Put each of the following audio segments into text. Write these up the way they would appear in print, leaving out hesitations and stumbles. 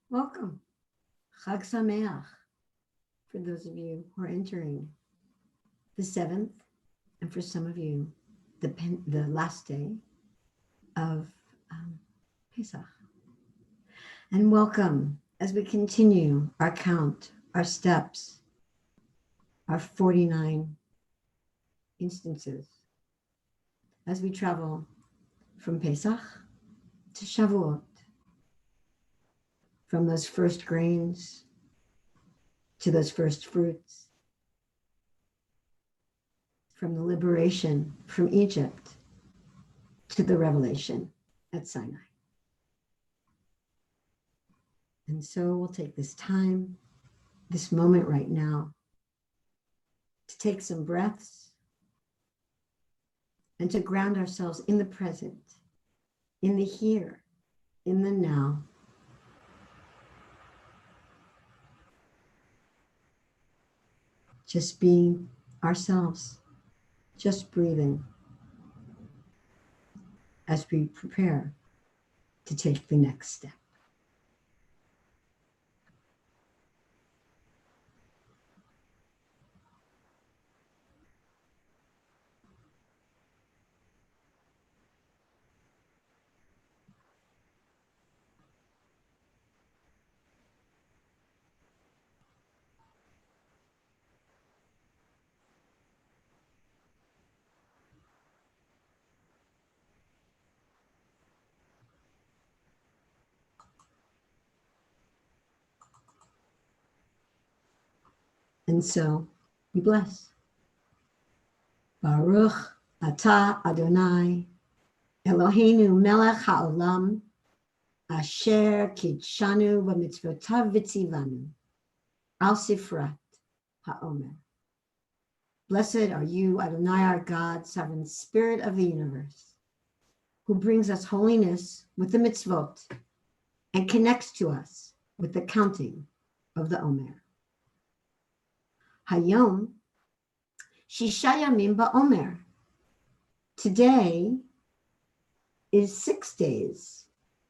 Welcome. Chag Sameach. For those of you who are entering the seventh, and for some of you, the last day of Pesach. And welcome as we continue our count, our steps, our 49 instances as we travel from Pesach to Shavuot, from those first grains to those first fruits, from the liberation from Egypt to the revelation at Sinai. And so we'll take this time, this moment right now, to take some breaths and to ground ourselves in the present, in the here, in the now. Just being ourselves, just breathing as we prepare to take the next step. And so we bless. Baruch atah Adonai Eloheinu melech haolam asher kidshanu b'mitzvotav v'tzivanu al sifrat haomer. Blessed are you, Adonai, our God, sovereign spirit of the universe, who brings us holiness with the mitzvot and connects to us with the counting of the Omer. Hayom Shisha Yamim ba'Omer. Today is 6 days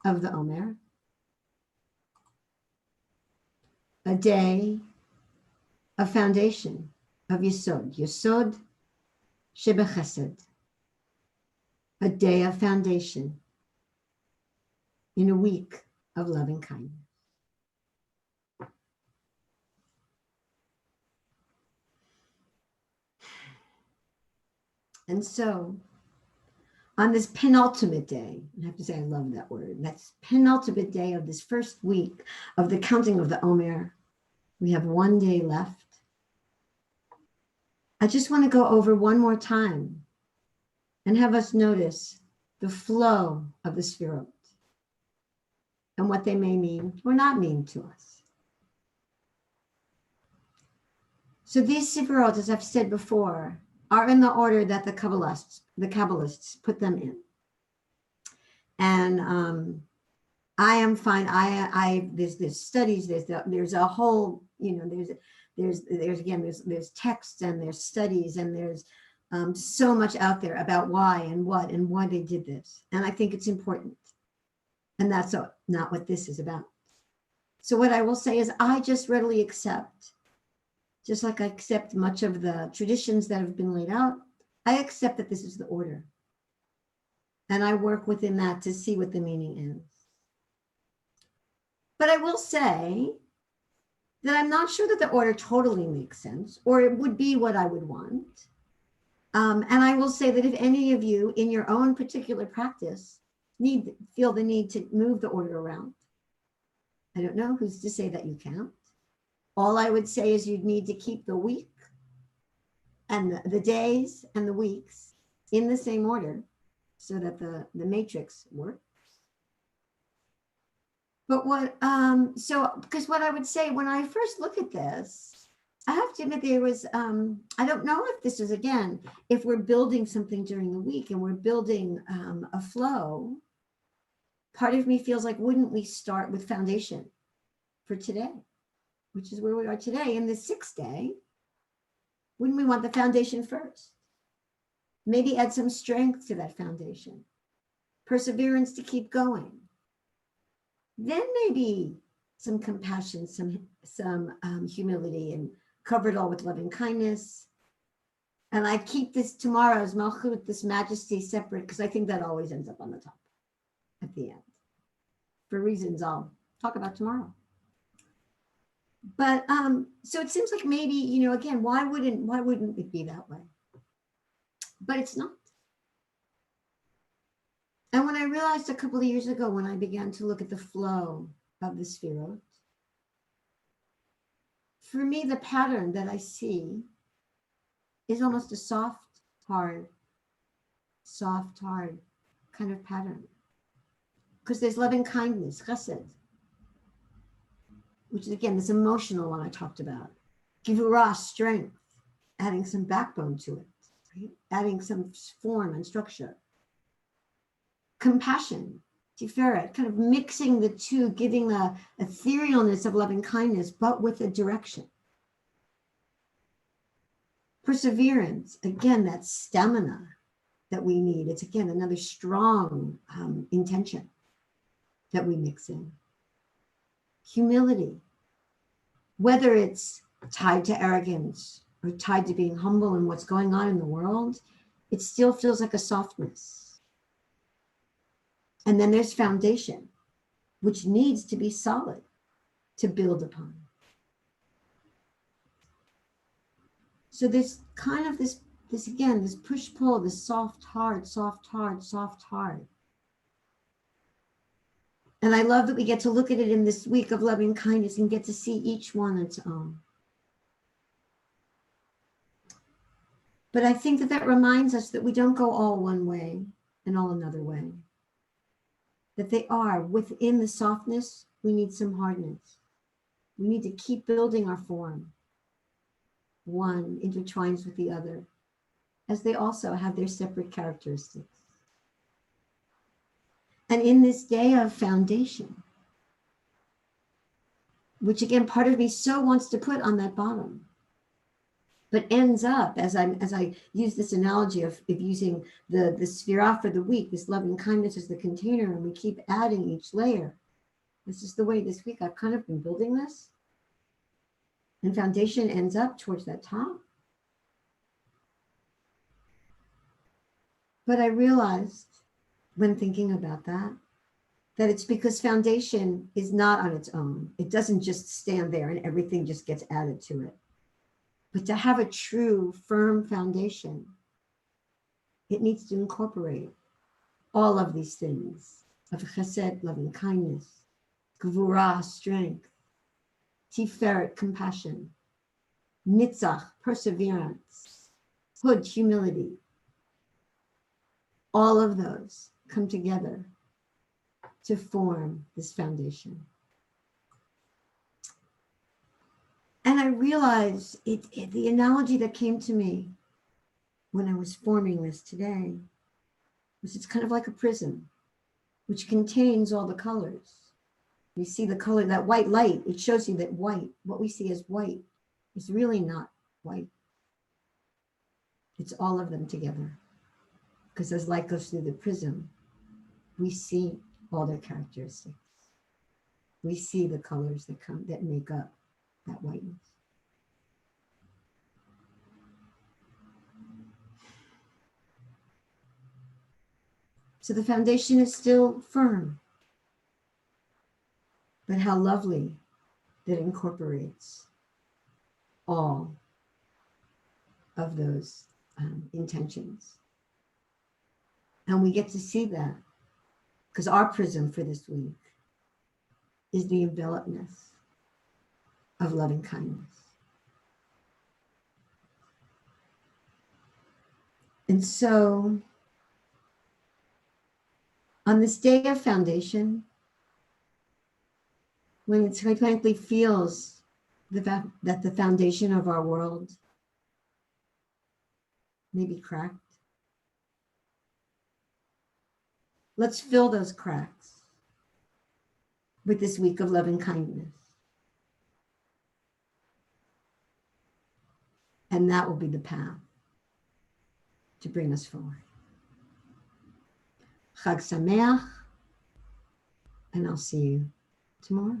of the Omer, a day of foundation, of Yesod Shebechesed, a day of foundation in a week of loving kindness. And so, on this penultimate day, I have to say I love that word, that's penultimate day of this first week of the counting of the Omer, we have 1 day left. I just want to go over one more time and have us notice the flow of the Sefirot and what they may mean or not mean to us. So these Sefirot, as I've said before, are in the order that the Kabbalists put them in. And I am fine. There's studies. There's a whole, there's texts and there's studies and there's so much out there about why and what and why they did this. And I think it's important. And that's not what this is about. So what I will say is I just readily accept, just like I accept much of the traditions that have been laid out, I accept that this is the order. And I work within that to see what the meaning is. But I will say that I'm not sure that the order totally makes sense, or it would be what I would want. And I will say that if any of you in your own particular practice feel the need to move the order around, I don't know who's to say that you can't. All I would say is you'd need to keep the week and the days and the weeks in the same order so that the matrix works. But because what I would say when I first look at this, I have to admit there was, I don't know if this is, again, if we're building something during the week and we're building a flow, part of me feels like, wouldn't we start with foundation for today, which is where we are today in the 6th day? Wouldn't we want the foundation first? Maybe add some strength to that foundation, perseverance to keep going. Then maybe some compassion, some humility, and cover it all with loving kindness. And I keep this tomorrow's Malchut, this majesty, separate, because I think that always ends up on the top at the end, for reasons I'll talk about tomorrow. But so it seems like maybe, you know, again, why wouldn't it be that way? But it's not. And when I realized a couple of years ago, when I began to look at the flow of the Sefirot, for me, the pattern that I see is almost a soft, hard kind of pattern. Because there's loving kindness, chesed, which is, again, this emotional one I talked about. Givurah, strength, adding some backbone to it, right? Adding some form and structure. Compassion, tiferet, kind of mixing the two, giving the etherealness of loving kindness, but with a direction. Perseverance, again, that stamina that we need. It's, again, another strong intention that we mix in. Humility, whether it's tied to arrogance or tied to being humble in what's going on in the world, it still feels like a softness. And then there's foundation, which needs to be solid to build upon. So there's kind of this again, this push-pull, this soft, hard, soft, hard, soft, hard. And I love that we get to look at it in this week of loving kindness and get to see each one its own. But I think that reminds us that we don't go all one way and all another way. That they are within the softness, we need some hardness. We need to keep building our form. One intertwines with the other, as they also have their separate characteristics. And in this day of foundation, which again, part of me so wants to put on that bottom, but ends up, as I use this analogy of using the sefirah for the week, this loving kindness as the container, and we keep adding each layer. This is the way this week I've kind of been building this. And foundation ends up towards that top. But I realized when thinking about that it's because foundation is not on its own. It doesn't just stand there and everything just gets added to it. But to have a true, firm foundation, it needs to incorporate all of these things of chesed, loving kindness, gevurah, strength, tiferet, compassion, nitzach, perseverance, hud, humility. All of those come together to form this foundation. And I realized the analogy that came to me when I was forming this today was it's kind of like a prism, which contains all the colors. You see the color, that white light, it shows you that white, what we see as white, is really not white. It's all of them together. Because as light goes through the prism, we see all their characteristics. We see the colors that make up that whiteness. So the foundation is still firm, but how lovely that it incorporates all of those intentions. And we get to see that because our prism for this week is the envelopedness of loving kindness. And so on this day of foundation, when it quite frankly feels that the foundation of our world may be cracked, let's fill those cracks with this week of loving kindness. And that will be the path to bring us forward. Chag Sameach, and I'll see you tomorrow.